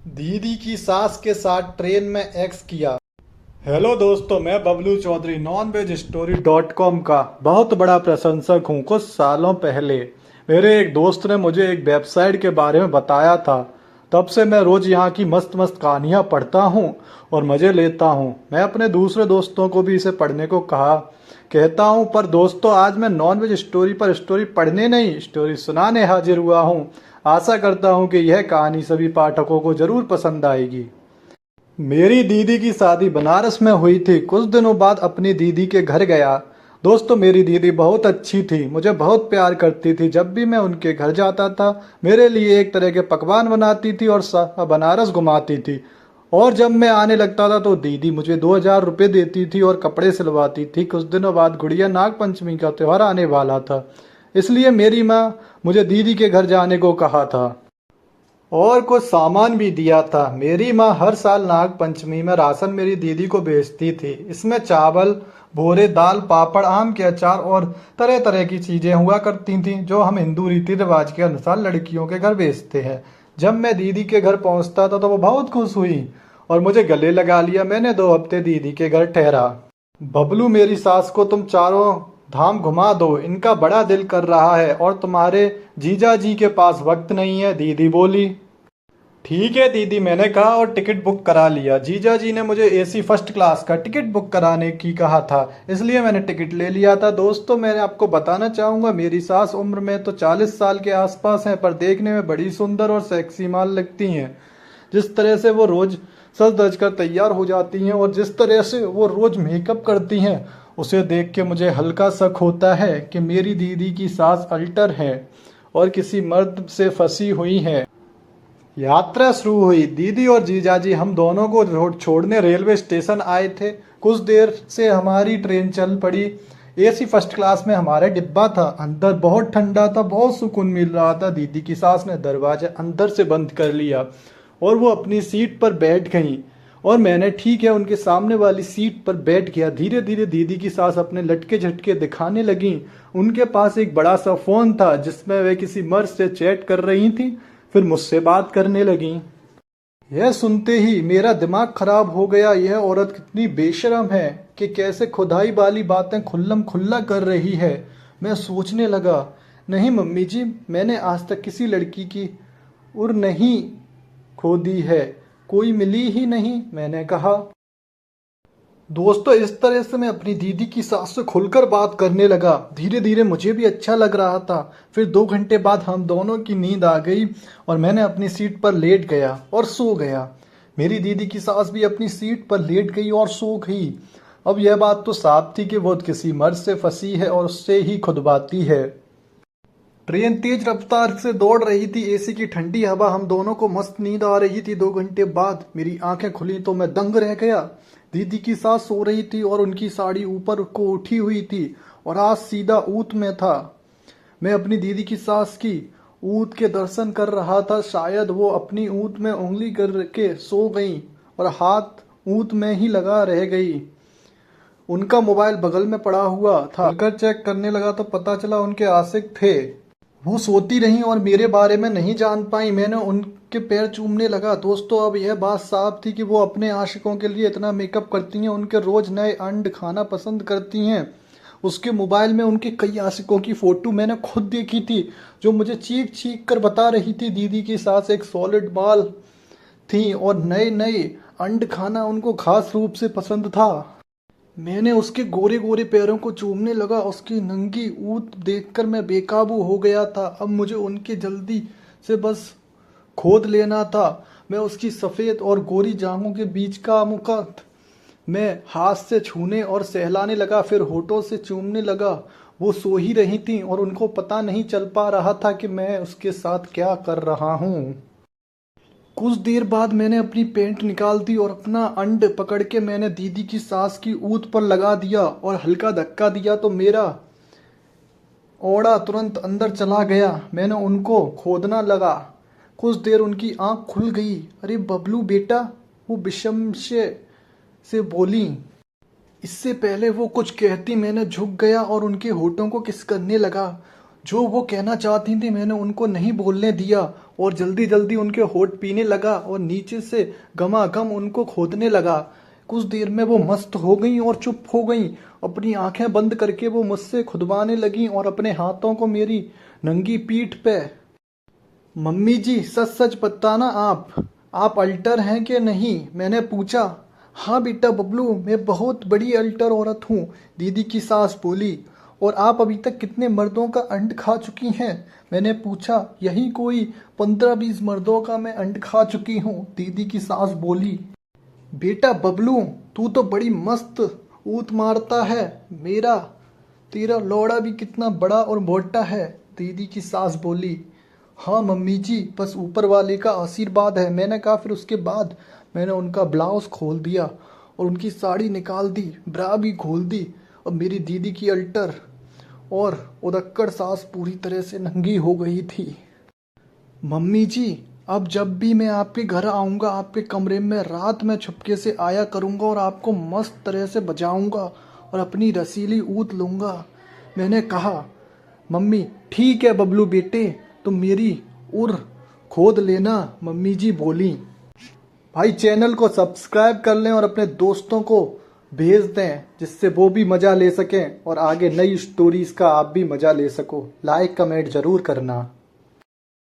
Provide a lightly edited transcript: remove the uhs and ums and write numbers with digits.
दीदी की सास के साथ ट्रेन में एक्स किया। हेलो दोस्तों, मैं बबलू चौधरी नॉनवेजस्टोरी.com का बहुत बड़ा प्रशंसक हूँ। कुछ सालों पहले मेरे एक दोस्त ने मुझे एक वेबसाइट के बारे में बताया था। तब से मैं रोज यहाँ की मस्त मस्त कहानियाँ पढ़ता हूँ और मज़े लेता हूँ। मैं अपने दूसरे दोस्तों को भी इसे पढ़ने को कहता हूँ। पर दोस्तों, आज मैं नॉनवेज स्टोरी पर स्टोरी पढ़ने नहीं, स्टोरी सुनाने हाजिर हुआ हूँ। आशा करता हूँ कि यह कहानी सभी पाठकों को जरूर पसंद आएगी। मेरी दीदी की शादी बनारस में हुई थी। कुछ दिनों बाद अपनी दीदी के घर गया। दोस्तों, मेरी दीदी बहुत अच्छी थी, मुझे बहुत प्यार करती थी। जब भी मैं उनके घर जाता था, मेरे लिए एक तरह के पकवान बनाती थी और बनारस घुमाती थी। और जब मैं आने लगता था तो दीदी मुझे 2,000 रुपये देती थी और कपड़े सिलवाती थी। कुछ दिनों बाद गुड़िया नाग पंचमी का त्यौहार आने वाला था, इसलिए मेरी माँ मुझे दीदी के घर जाने को कहा था और कुछ सामान भी दिया था। मेरी माँ हर साल नाग पंचमी में राशन मेरी दीदी को भेजती थी। इसमें चावल, बोरे, दाल, पापड़, आम के अचार और तरह तरह की चीजें हुआ करती थीं, जो हम हिंदू रीति रिवाज के अनुसार लड़कियों के घर भेजते हैं। जब मैं दीदी के घर पहुंचता था तो वो बहुत खुश हुई और मुझे गले लगा लिया। मैंने 2 हफ्ते दीदी के घर ठहरा। बबलू, मेरी सास को तुम चारों धाम घुमा दो, इनका बड़ा दिल कर रहा है और तुम्हारे जीजा जी के पास वक्त नहीं है, दीदी बोली। ठीक है दीदी, मैंने कहा और टिकट बुक करा लिया। जीजा जी ने मुझे एसी फर्स्ट क्लास का टिकट बुक कराने की कहा था, इसलिए मैंने टिकट ले लिया था। दोस्तों, मैं आपको बताना चाहूँगा, मेरी सास उम्र में तो 40 साल के आसपास हैं, पर देखने में बड़ी सुंदर और सेक्सी माल लगती हैं। जिस तरह से वो रोज सज धज कर तैयार हो जाती हैं और जिस तरह से वो रोज मेकअप करती हैं, उसे देख के मुझे हल्का शक होता है कि मेरी दीदी की सास अल्टर है और किसी मर्द से फंसी हुई है। यात्रा शुरू हुई। दीदी और जीजाजी हम दोनों को छोड़ने रेलवे स्टेशन आए थे। कुछ देर से हमारी ट्रेन चल पड़ी। एसी फर्स्ट क्लास में हमारा डिब्बा था। अंदर बहुत ठंडा था, बहुत सुकून मिल रहा था। दीदी की सास ने दरवाजा अंदर से बंद कर लिया और वो अपनी सीट पर बैठ गई और मैंने ठीक है उनके सामने वाली सीट पर बैठ गया। धीरे धीरे दीदी की सास अपने लटके झटके दिखाने लगी। उनके पास एक बड़ा सा फोन था जिसमें वे किसी मर्द से चैट कर रही थी, फिर मुझसे बात करने लगी। यह सुनते ही मेरा दिमाग खराब हो गया। यह औरत कितनी बेशर्म है कि कैसे खुदाई वाली बातें खुल्लम खुल्ला कर रही है। मैं सोचने लगा, नहीं मम्मी जी, मैंने आज तक किसी लड़की की उर नहीं खो दी है, कोई मिली ही नहीं, मैंने कहा। दोस्तों, इस तरह से मैं अपनी दीदी की सास से खुलकर बात करने लगा। धीरे धीरे मुझे भी अच्छा लग रहा था। फिर 2 घंटे बाद हम दोनों की नींद आ गई और मैंने अपनी सीट पर लेट गया और सो गया। मेरी दीदी की सास भी अपनी सीट पर लेट गई और सो गई। अब यह बात तो साफ थी कि वो किसी मर्द से फंसी है और उससे ही खुदबाती है। ट्रेन तेज रफ्तार से दौड़ रही थी। एसी की ठंडी हवा, हम दोनों को मस्त नींद आ रही थी। 2 घंटे बाद मेरी आंखें खुली तो मैं दंग रह गया। दीदी की सास सो रही थी और उनकी साड़ी ऊपर को उठी हुई थी और आज सीधा ऊत में था। मैं अपनी दीदी की सास की ऊत के दर्शन कर रहा था। शायद वो अपनी ऊत में उंगली करके सो गई और हाथ ऊत में ही लगा रह गई। उनका मोबाइल बगल में पड़ा हुआ था। खुलकर चेक करने लगा तो पता चला उनके आशिक थे। वो सोती रहीं और मेरे बारे में नहीं जान पाई। मैंने उनके पैर चूमने लगा। दोस्तों, अब यह बात साफ थी कि वो अपने आशिकों के लिए इतना मेकअप करती हैं, उनके रोज नए अंड खाना पसंद करती हैं। उसके मोबाइल में उनके कई आशिकों की फोटो मैंने खुद देखी थी, जो मुझे चीख चीख कर बता रही थी दीदी की सास एक सॉलिड बाल थी और नए नए अंड खाना उनको खास रूप से पसंद था। मैंने उसके गोरे गोरे पैरों को चूमने लगा। उसकी नंगी ऊत देखकर मैं बेकाबू हो गया था। अब मुझे उनके जल्दी से बस खोद लेना था। मैं उसकी सफ़ेद और गोरी जांघों के बीच का मुकत मैं हाथ से छूने और सहलाने लगा, फिर होठों से चूमने लगा। वो सो ही रही थी और उनको पता नहीं चल पा रहा था कि मैं उसके साथ क्या कर रहा हूँ। कुछ देर बाद मैंने अपनी पेंट निकाल दी और अपना अंड पकड़ के मैंने दीदी की सास की ऊत पर लगा दिया और हल्का धक्का दिया तो मेरा ओड़ा तुरंत अंदर चला गया। मैंने उनको खोदना लगा। कुछ देर उनकी आंख खुल गई। अरे बबलू बेटा, वो विषमसे से बोली। इससे पहले वो कुछ कहती मैंने झुक गया और उनके होठों को किस करने लगा। जो वो कहना चाहती थी मैंने उनको नहीं बोलने दिया और जल्दी जल्दी उनके होठ पीने लगा और नीचे से गमागम उनको खोदने लगा। कुछ देर में वो मस्त हो गई और चुप हो गई। अपनी आंखें बंद करके वो मुझसे खुदवाने लगी और अपने हाथों को मेरी नंगी पीठ पे। मम्मी जी सच सच बताना आप अल्टर हैं कि नहीं, मैंने पूछा। हाँ बेटा बबलू, मैं बहुत बड़ी अल्टर औरत हूँ, दीदी की सास बोली। और आप अभी तक कितने मर्दों का अंड खा चुकी हैं, मैंने पूछा। यही कोई 15-20 मर्दों का मैं अंड खा चुकी हूँ, दीदी की सास बोली। बेटा बबलू, तू तो बड़ी मस्त ऊत मारता है। मेरा तेरा लौड़ा भी कितना बड़ा और मोटा है, दीदी की सास बोली। हाँ मम्मी जी, बस ऊपर वाले का आशीर्वाद है, मैंने कहा। फिर उसके बाद मैंने उनका ब्लाउज खोल दिया और उनकी साड़ी निकाल दी, ब्रा भी खोल दी। और मेरी दीदी की अल्टर और उदक्कड़ सास पूरी तरह से नंगी हो गई थी। मम्मी जी, अब जब भी मैं आपके घर आऊँगा, आपके कमरे में रात में छुपके से आया करूँगा और आपको मस्त तरह से बजाऊँगा और अपनी रसीली ऊत लूँगा। मैंने कहा। मम्मी, ठीक है बबलू बेटे, तुम मेरी उर खोद लेना, मम्मी जी बोली। भाई चैनल को सब्सक्राइब कर लें और अपने दोस्तों को भेज दें, जिससे वो भी मज़ा ले सकें और आगे नई स्टोरीज़ का आप भी मज़ा ले सको। लाइक कमेंट ज़रूर करना।